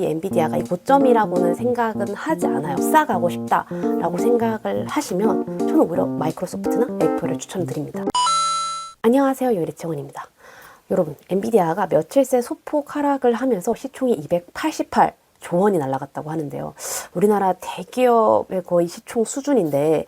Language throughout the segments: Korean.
이 엔비디아가 이 고점이라고는 생각은 하지 않아요. 싸가고 싶다라고 생각을 하시면 저는 오히려 마이크로소프트나 애플을 추천드립니다. 안녕하세요, 요리채원입니다. 여러분, 엔비디아가 며칠 새 소폭 하락을 하면서 시총이 288조 원이 날아갔다고 하는데요. 우리나라 대기업의 거의 시총 수준인데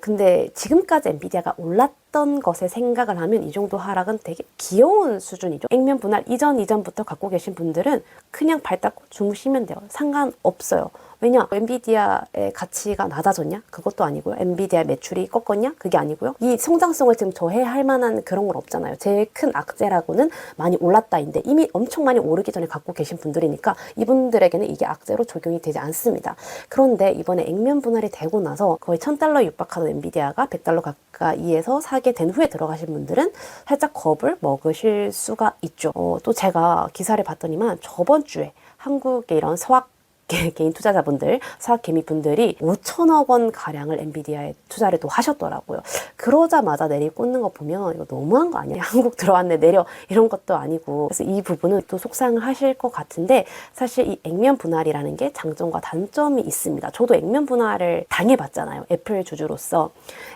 근데 지금까지 엔비디아가 올랐던 것에 생각을 하면 이 정도 하락은 되게 귀여운 수준이죠. 액면 분할 이전부터 갖고 계신 분들은 그냥 발 닦고 주무시면 돼요. 상관없어요. 왜냐? 엔비디아의 가치가 낮아졌냐? 그것도 아니고요. 엔비디아 매출이 꺾었냐? 그게 아니고요. 이 성장성을 지금 저해할 만한 그런 건 없잖아요. 제일 큰 악재라고는 많이 올랐다인데 이미 엄청 많이 오르기 전에 갖고 계신 분들이니까 이분들에게는 이게 악재로 적용이 되지 않습니다. 그런데 이번에 액면 분할이 되고 나서 거의 $1000 육박하던 엔비디아가 $100 가까이에서 사게 된 후에 들어가신 분들은 살짝 겁을 먹으실 수가 있죠. 또 제가 기사를 봤더니만 저번 주에 한국의 이런 서학 개인 투자자분들, 사학개미분들이 5천억 원 가량을 엔비디아에 투자를 또 하셨더라고요. 그러자마자 내리꽂는 거 보면 이거 너무한 거 아니야? 한국 들어왔네 내려 이런 것도 아니고. 그래서 이 부분은 또 속상을 하실 것 같은데 사실 이 액면 분할이라는 게 장점과 단점이 있습니다. 저도 액면 분할을 당해봤잖아요. 애플 주주로서.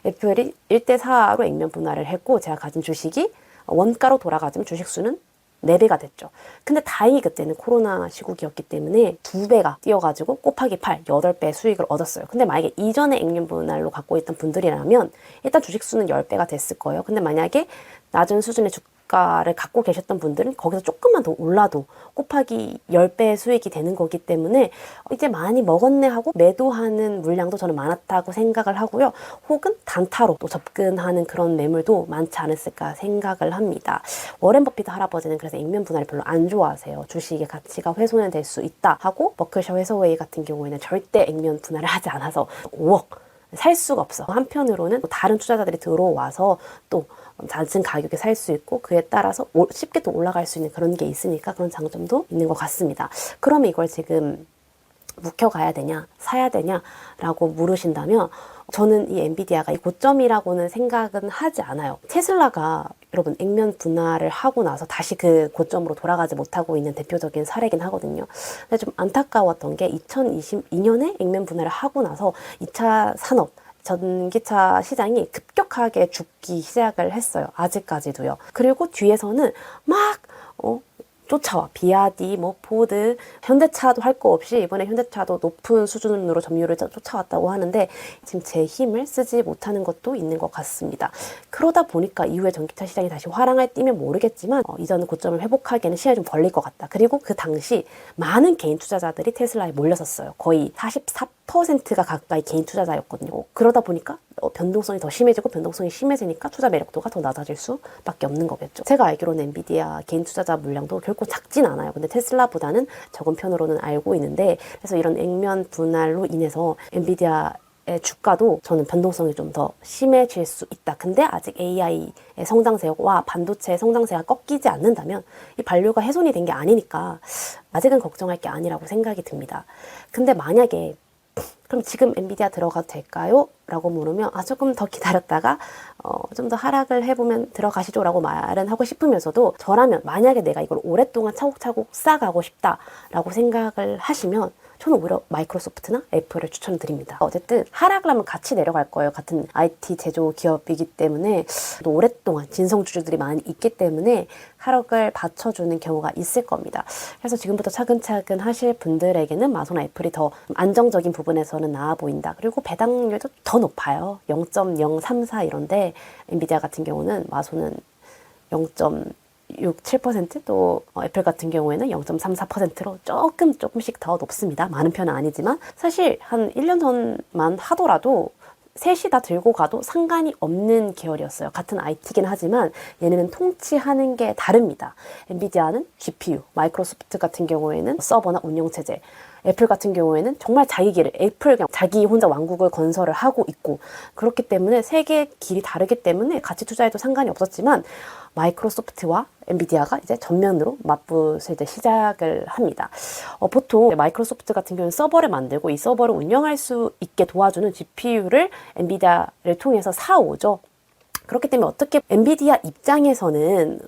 애플이 1대4로 액면 분할을 했고 제가 가진 주식이 원가로 돌아가지면 주식수는 4배가 됐죠. 근데 다행히 그때는 코로나 시국이었기 때문에 2배가 뛰어가지고 곱하기 8, 8배 수익을 얻었어요. 근데 만약에 이전에 액면 분할로 갖고 있던 분들이라면 일단 주식수는 10배가 됐을 거예요. 근데 만약에 낮은 수준의 주가를 갖고 계셨던 분들은 거기서 조금만 더 올라도 곱하기 10배 수익이 되는 거기 때문에 이제 많이 먹었네 하고 매도하는 물량도 저는 많았다고 생각을 하고요. 혹은 단타로 또 접근하는 그런 매물도 많지 않았을까 생각을 합니다. 워렌 버핏 할아버지는 그래서 액면 분할을 별로 안 좋아하세요. 주식의 가치가 훼손될 수 있다 하고 버크셔 해서웨이 같은 경우에는 절대 액면 분할을 하지 않아서 5억 살 수가 없어. 한편으로는 다른 투자자들이 들어와서 또 낮은 가격에 살 수 있고 그에 따라서 쉽게 또 올라갈 수 있는 그런 게 있으니까 그런 장점도 있는 것 같습니다. 그러면 이걸 지금 묵혀가야 되냐 사야 되냐 라고 물으신다면 저는 이 엔비디아가 이 고점이라고는 생각은 하지 않아요. 테슬라가 여러분 액면 분할을 하고 나서 다시 그 고점으로 돌아가지 못하고 있는 대표적인 사례긴 하거든요. 근데 좀 안타까웠던 게 2022년에 액면 분할을 하고 나서 2차 산업 전기차 시장이 급격하게 죽기 시작을 했어요. 아직까지도요. 그리고 뒤에서는 막 쫓아와. 비아디, 포드, 현대차도 할 거 없이 이번에 현대차도 높은 수준으로 점유율을 쫓아왔다고 하는데 지금 제 힘을 쓰지 못하는 것도 있는 것 같습니다. 그러다 보니까 이후에 전기차 시장이 다시 화랑을 띠면 모르겠지만 이전 고점을 회복하기에는 시간이 좀 걸릴 것 같다. 그리고 그 당시 많은 개인 투자자들이 테슬라에 몰렸었어요. 거의 44%가 가까이 개인 투자자였거든요. 그러다 보니까 변동성이 더 심해지고 변동성이 심해지니까 투자 매력도가 더 낮아질 수밖에 없는 거겠죠. 제가 알기로는 엔비디아 개인 투자자 물량도 결코 작진 않아요. 근데 테슬라보다는 적은 편으로는 알고 있는데 그래서 이런 액면 분할로 인해서 엔비디아의 주가도 저는 변동성이 좀 더 심해질 수 있다. 근데 아직 AI의 성장세와 반도체의 성장세가 꺾이지 않는다면 이 밸류가 훼손이 된 게 아니니까 아직은 걱정할 게 아니라고 생각이 듭니다. 근데 만약에 그럼 지금 엔비디아 들어가도 될까요? 라고 물으면 조금 더 기다렸다가 좀 더 하락을 해보면 들어가시죠 라고 말은 하고 싶으면서도 저라면 만약에 내가 이걸 오랫동안 차곡차곡 쌓아가고 싶다 라고 생각을 하시면 저는 오히려 마이크로소프트나 애플을 추천드립니다. 어쨌든 하락을 하면 같이 내려갈 거예요. 같은 IT 제조 기업이기 때문에 또 오랫동안 진성주주들이 많이 있기 때문에 하락을 받쳐주는 경우가 있을 겁니다. 그래서 지금부터 차근차근 하실 분들에게는 마소나 애플이 더 안정적인 부분에서는 나아 보인다. 그리고 배당률도 더 높아요. 0.034 이런데 엔비디아 같은 경우는 마소는 0.67% 또 애플 같은 경우에는 0.34%로 조금씩 더 높습니다. 많은 편은 아니지만 사실 한 1년 전만 하더라도 셋이 다 들고 가도 상관이 없는 계열이었어요. 같은 IT긴 하지만 얘네는 통치하는 게 다릅니다. 엔비디아는 GPU, 마이크로소프트 같은 경우에는 서버나 운영체제, 애플 같은 경우에는 정말 자기 길을 애플 그냥 자기 혼자 왕국을 건설을 하고 있고 그렇기 때문에 세 개의 길이 다르기 때문에 같이 투자해도 상관이 없었지만 마이크로소프트와 엔비디아가 이제 전면으로 맞붙을 이제 시작을 합니다. 보통 마이크로소프트 같은 경우는 서버를 만들고 이 서버를 운영할 수 있게 도와주는 GPU를 엔비디아를 통해서 사오죠. 그렇기 때문에 어떻게 엔비디아 입장에서는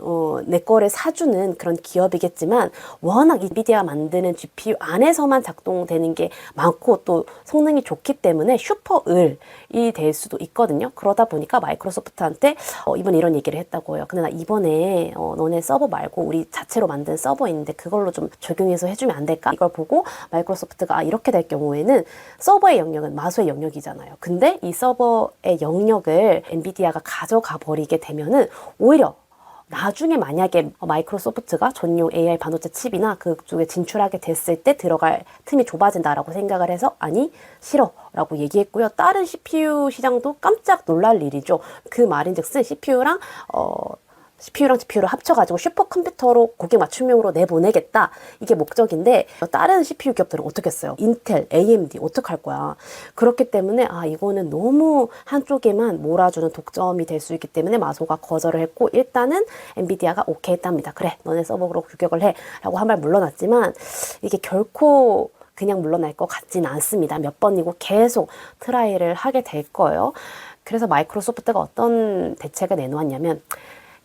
내 거를 사주는 그런 기업이겠지만 워낙 엔비디아 만드는 GPU 안에서만 작동되는 게 많고 또 성능이 좋기 때문에 슈퍼을이 될 수도 있거든요. 그러다 보니까 마이크로소프트한테 이번에 이런 얘기를 했다고 해요. 근데 나 이번에 너네 서버 말고 우리 자체로 만든 서버 있는데 그걸로 좀 적용해서 해주면 안 될까? 이걸 보고 마이크로소프트가 이렇게 될 경우에는 서버의 영역은 마소의 영역이잖아요. 근데 이 서버의 영역을 엔비디아가 가져가 버리게 되면은 오히려 나중에 만약에 마이크로소프트가 전용 AI 반도체 칩이나 그쪽에 진출하게 됐을 때 들어갈 틈이 좁아진다라고 생각을 해서 아니 싫어 라고 얘기했고요. 다른 CPU 시장도 깜짝 놀랄 일이죠. 그 말인즉슨 CPU랑 GPU를 합쳐가지고 슈퍼컴퓨터로 고객 맞춤형으로 내보내겠다. 이게 목적인데 다른 CPU 기업들은 어떻게 했어요? 인텔, AMD 어떡할 거야? 그렇기 때문에 이거는 너무 한쪽에만 몰아주는 독점이 될 수 있기 때문에 마소가 거절을 했고 일단은 엔비디아가 오케이 했답니다. 그래 너네 서버로 규격을 해 라고 한 발 물러났지만 이게 결코 그냥 물러날 것 같지는 않습니다. 몇 번이고 계속 트라이를 하게 될 거예요. 그래서 마이크로소프트가 어떤 대책을 내놓았냐면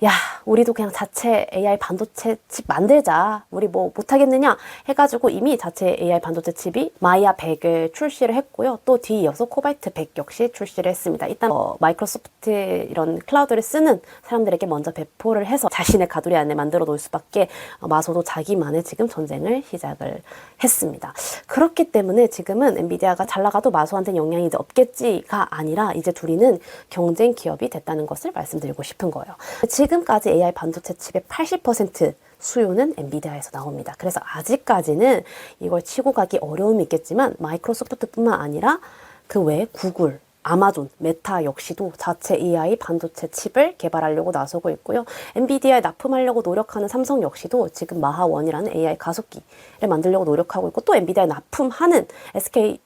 야, 우리도 그냥 자체 AI 반도체 칩 만들자. 우리 뭐 못하겠느냐? 해가지고 이미 자체 AI 반도체 칩이 마이아 100을 출시를 했고요. 또 뒤이어서 코발트 100 역시 출시를 했습니다. 일단 마이크로소프트 이런 클라우드를 쓰는 사람들에게 먼저 배포를 해서 자신의 가두리 안에 만들어 놓을 수밖에 마소도 자기만의 지금 전쟁을 시작을 했습니다. 그렇기 때문에 지금은 엔비디아가 잘 나가도 마소한테는 영향이 이제 없겠지가 아니라 이제 둘이는 경쟁 기업이 됐다는 것을 말씀드리고 싶은 거예요. 지금까지 AI 반도체 칩의 80% 수요는 엔비디아에서 나옵니다. 그래서 아직까지는 이걸 치고 가기 어려움이 있겠지만 마이크로소프트뿐만 아니라 그 외에 구글, 아마존, 메타 역시도 자체 AI 반도체 칩을 개발하려고 나서고 있고요. 엔비디아에 납품하려고 노력하는 삼성 역시도 지금 마하원이라는 AI 가속기를 만들려고 노력하고 있고 또 엔비디아에 납품하는 SK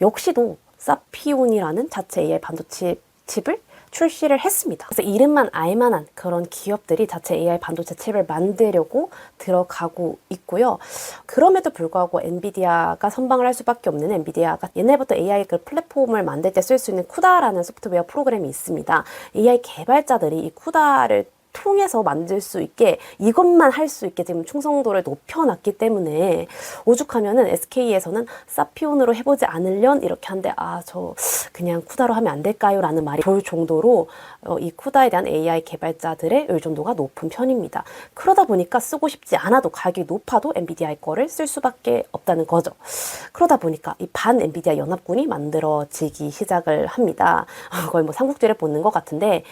역시도 사피온이라는 자체 AI 반도체 칩을 출시를 했습니다. 그래서 이름만 알만한 그런 기업들이 자체 AI 반도체 칩을 만들려고 들어가고 있고요. 그럼에도 불구하고 엔비디아가 선방을 할 수밖에 없는 엔비디아가 옛날부터 AI 그 플랫폼을 만들 때 쓸 수 있는 쿠다라는 소프트웨어 프로그램이 있습니다. AI 개발자들이 이 쿠다를 통해서 만들 수 있게 이것만 할 수 있게 지금 충성도를 높여놨기 때문에 오죽하면은 SK에서는 사피온으로 해보지 않으련 이렇게 한데 저 그냥 쿠다로 하면 안 될까요? 라는 말이 돌 정도로 이 쿠다에 대한 AI 개발자들의 의존도가 높은 편입니다. 그러다 보니까 쓰고 싶지 않아도 가격이 높아도 엔비디아의 거를 쓸 수밖에 없다는 거죠. 그러다 보니까 이 반 엔비디아 연합군이 만들어지기 시작을 합니다. 거의 뭐 삼국지를 보는 것 같은데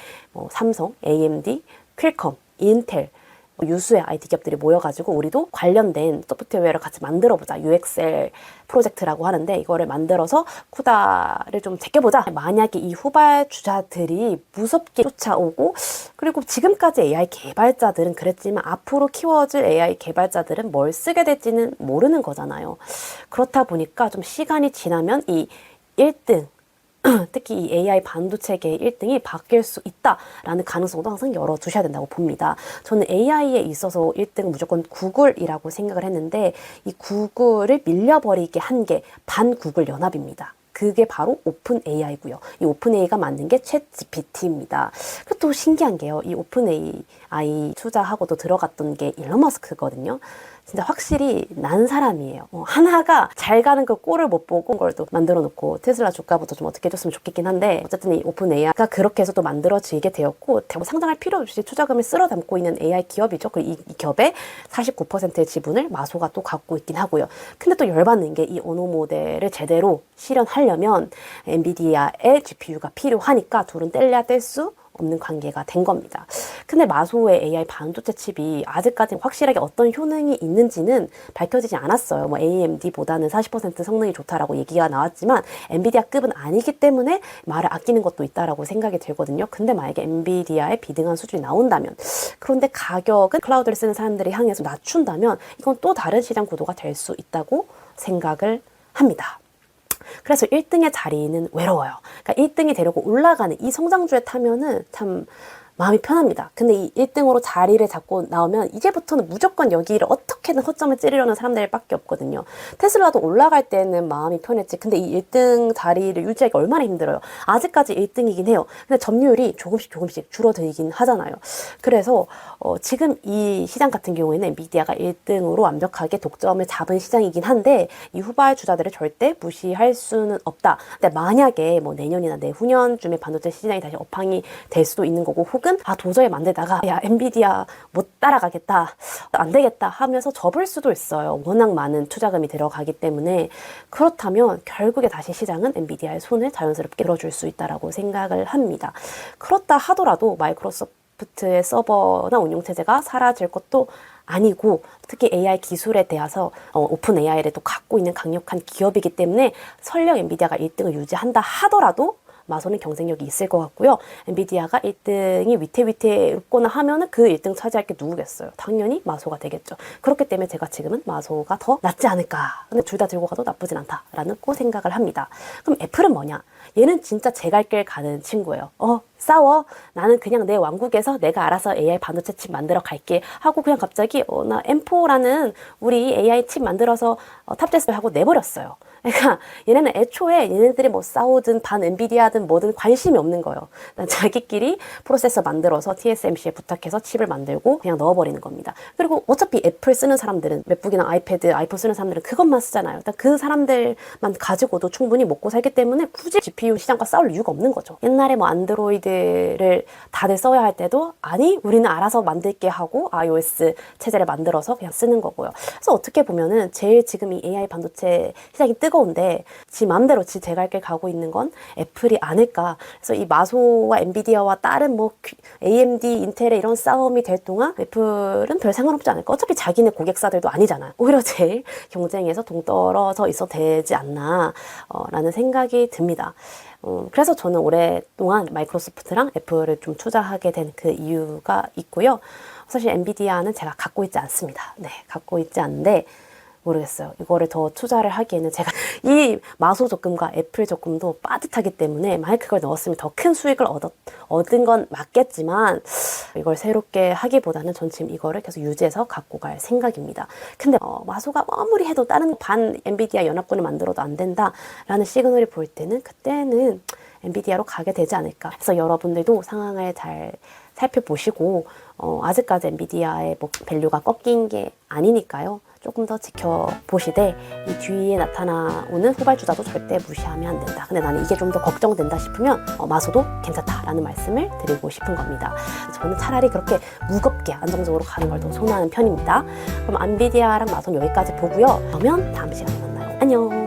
삼성, AMD, 퀄컴, 인텔 유수의 IT 기업들이 모여가지고 우리도 관련된 소프트웨어를 같이 만들어보자. UXL 프로젝트라고 하는데 이거를 만들어서 쿠다를 좀 제껴보자. 만약에 이 후발주자들이 무섭게 쫓아오고 그리고 지금까지 AI 개발자들은 그랬지만 앞으로 키워질 AI 개발자들은 뭘 쓰게 될지는 모르는 거잖아요. 그렇다 보니까 좀 시간이 지나면 이 1등 특히 이 AI 반도체계의 1등이 바뀔 수 있다라는 가능성도 항상 열어두셔야 된다고 봅니다. 저는 AI에 있어서 1등은 무조건 구글이라고 생각을 했는데 이 구글을 밀려버리게 한 게 반구글 연합입니다. 그게 바로 오픈 AI고요. 이 오픈 AI가 만든 게 챗 GPT입니다. 그리고 또 신기한 게요. 이 오픈 AI 투자하고도 들어갔던 게 일론 머스크거든요. 진짜 확실히 난 사람이에요. 하나가 잘 가는 그 꼴을 못 보고 그걸 또 만들어 놓고 테슬라 주가부터 좀 어떻게 해줬으면 좋겠긴 한데 어쨌든 이 오픈 AI가 그렇게 해서 또 만들어지게 되었고 상장할 필요 없이 투자금을 쓸어 담고 있는 AI 기업이죠. 이 기업의 49%의 지분을 마소가 또 갖고 있긴 하고요. 근데 또 열받는 게 이 언어 모델을 제대로 실현하려면 엔비디아의 GPU가 필요하니까 둘은 뗄래야 뗄 수 없는 관계가 된 겁니다. 근데 마소의 AI 반도체 칩이 아직까지 확실하게 어떤 효능이 있는지는 밝혀지지 않았어요. 뭐 AMD보다는 40% 성능이 좋다라고 얘기가 나왔지만 엔비디아급은 아니기 때문에 말을 아끼는 것도 있다라고 생각이 들거든요. 근데 만약에 엔비디아에 비등한 수준이 나온다면 그런데 가격은 클라우드를 쓰는 사람들이 향해서 낮춘다면 이건 또 다른 시장 구도가 될 수 있다고 생각을 합니다. 그래서 1등의 자리는 외로워요. 그러니까 1등이 되려고 올라가는 이 성장주에 타면은 참 마음이 편합니다. 근데 이 1등으로 자리를 잡고 나오면 이제부터는 무조건 여기를 어떻게든 허점을 찌르려는 사람들밖에 없거든요. 테슬라도 올라갈 때는 마음이 편했지. 근데 이 1등 자리를 유지하기 얼마나 힘들어요. 아직까지 1등이긴 해요. 근데 점유율이 조금씩 줄어들긴 하잖아요. 그래서 지금 이 시장 같은 경우에는 엔비디아가 1등으로 완벽하게 독점을 잡은 시장이긴 한데 이 후발주자들을 절대 무시할 수는 없다. 근데 만약에 뭐 내년이나 내후년쯤에 반도체 시장이 다시 업황이 될 수도 있는 거고, 혹은 도저히 만들다가 야 엔비디아 못 따라가겠다, 안 되겠다 하면서 접을 수도 있어요. 워낙 많은 투자금이 들어가기 때문에. 그렇다면 결국에 다시 시장은 엔비디아의 손을 자연스럽게 들어줄 수 있다라고 생각을 합니다. 그렇다 하더라도 마이크로소프트의 서버나 운용체제가 사라질 것도 아니고, 특히 AI 기술에 대해서 오픈 AI를 또 갖고 있는 강력한 기업이기 때문에 설령 엔비디아가 1등을 유지한다 하더라도 마소는 경쟁력이 있을 것 같고요. 엔비디아가 1등이 위태위태롭거나 하면은 그 1등 차지할 게 누구겠어요? 당연히 마소가 되겠죠. 그렇기 때문에 제가 지금은 마소가 더 낫지 않을까. 근데 둘 다 들고 가도 나쁘진 않다라는 꼭 생각을 합니다. 그럼 애플은 뭐냐? 얘는 진짜 제 갈 길 가는 친구예요. 싸워. 나는 그냥 내 왕국에서 내가 알아서 AI 반도체 칩 만들어 갈게 하고 그냥 갑자기 나 M4라는 우리 AI 칩 만들어서 탑재스 하고 내버렸어요. 그러니까 얘네는 애초에 얘네들이 뭐 싸우든 반 엔비디아든 뭐든 관심이 없는 거예요. 자기끼리 프로세서 만들어서 TSMC에 부탁해서 칩을 만들고 그냥 넣어버리는 겁니다. 그리고 어차피 애플 쓰는 사람들은, 맥북이나 아이패드, 아이폰 쓰는 사람들은 그것만 쓰잖아요. 일단 그 사람들만 가지고도 충분히 먹고 살기 때문에 굳이 GPU 시장과 싸울 이유가 없는 거죠. 옛날에 뭐 안드로이드를 다들 써야 할 때도 아니 우리는 알아서 만들게 하고 iOS 체제를 만들어서 그냥 쓰는 거고요. 그래서 어떻게 보면은 제일 지금 이 AI 반도체 시장이 뜨거운데 지 맘대로 지 제 갈 길 가고 있는 건 애플이 아닐까. 그래서 이 마소와 엔비디아와 다른 뭐 AMD, 인텔의 이런 싸움이 될 동안 애플은 별 상관없지 않을까. 어차피 자기네 고객사들도 아니잖아요. 오히려 제일 경쟁에서 동떨어져 있어도 되지 않나 라는 생각이 듭니다. 그래서 저는 오랫동안 마이크로소프트랑 애플을 좀 투자하게 된 그 이유가 있고요. 사실 엔비디아는 제가 갖고 있지 않습니다. 네, 갖고 있지 않는데 모르겠어요. 이거를 더 투자를 하기에는 제가 이 마소 적금과 애플 적금도 빠듯하기 때문에 만약 그걸 넣었으면 더 큰 수익을 얻은 건 맞겠지만 이걸 새롭게 하기보다는 전 지금 이거를 계속 유지해서 갖고 갈 생각입니다. 근데 마소가 아무리 해도 다른 반 엔비디아 연합군을 만들어도 안 된다라는 시그널이 보일 때는 그때는 엔비디아로 가게 되지 않을까. 그래서 여러분들도 상황을 잘 살펴보시고 아직까지 엔비디아의 뭐 밸류가 꺾인 게 아니니까요. 조금 더 지켜보시되 이 뒤에 나타나오는 후발주자도 절대 무시하면 안 된다. 근데 나는 이게 좀 더 걱정된다 싶으면 마소도 괜찮다라는 말씀을 드리고 싶은 겁니다. 저는 차라리 그렇게 무겁게 안정적으로 가는 걸 더 선호하는 편입니다. 그럼 엔비디아랑 마소는 여기까지 보고요. 그러면 다음 시간에 만나요. 안녕.